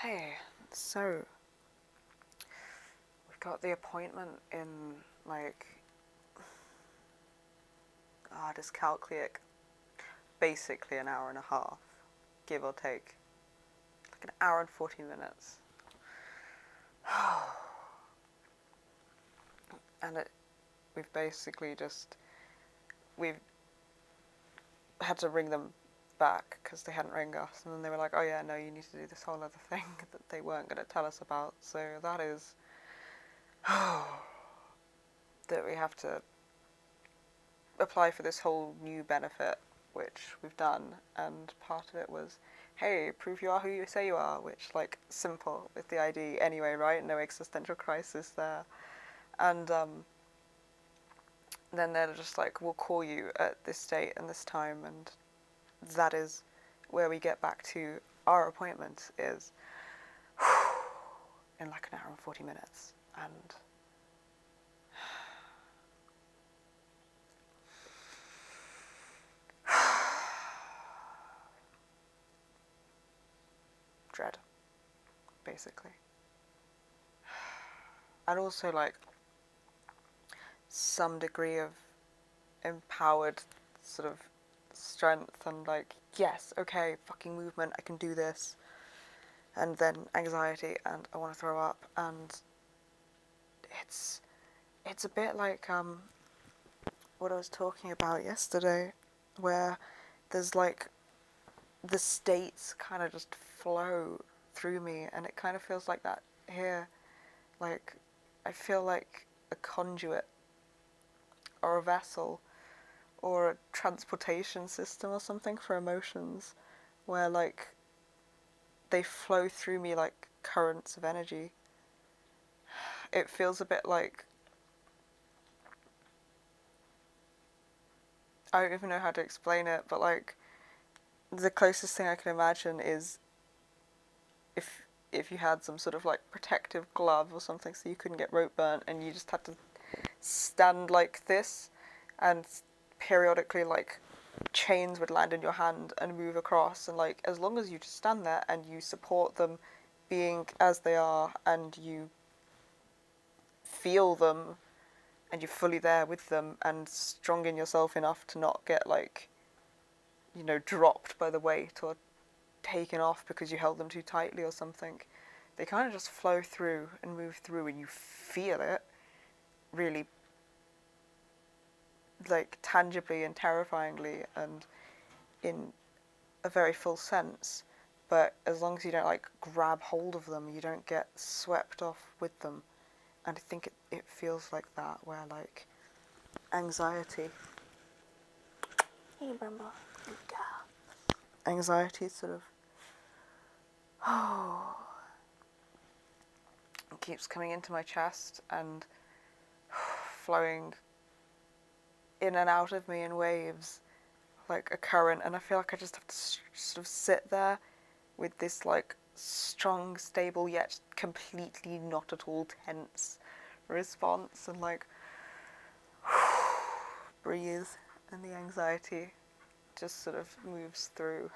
Hey, so we've got the appointment in like, dyscalculic, basically an hour and a half, give or take, like an hour and 40 minutes. And we've basically we've had to ring them back because they hadn't rang us, and then they were like, oh yeah, no, you need to do this whole other thing that they weren't going to tell us about, so that is that we have to apply for this whole new benefit, which we've done, and part of it was, hey, prove you are who you say you are, which, like, simple with the ID anyway, right? No existential crisis there. And then they're just like, we'll call you at this date and this time, and that is where we get back to our appointment is in like an hour and 40 minutes. And dread, basically. And also, like, some degree of empowered sort of strength and, like, yes, okay, fucking movement, I can do this. And then anxiety and I want to throw up, and it's a bit like what I was talking about yesterday, where there's like the states kind of just flow through me, and it kind of feels like that here. Like, I feel like a conduit or a vessel or a transportation system or something for emotions, where like they flow through me like currents of energy. It feels a bit like, I don't even know how to explain it, but like the closest thing I can imagine is if you had some sort of like protective glove or something so you couldn't get rope burnt, and you just had to stand like this, and periodically like chains would land in your hand and move across, and like as long as you just stand there and you support them being as they are, and you feel them and you're fully there with them and strong in yourself enough to not get like, you know, dropped by the weight or taken off because you held them too tightly or something, they kind of just flow through and move through, and you feel it really like tangibly and terrifyingly and in a very full sense. But as long as you don't like grab hold of them, you don't get swept off with them. And I think it feels like that, where like anxiety, hey Bumble, good girl, anxiety sort of keeps coming into my chest and flowing in and out of me in waves, like a current, and I feel like I just have to sort of sit there with this like strong, stable, yet completely not at all tense response, and like breathe, and the anxiety just sort of moves through.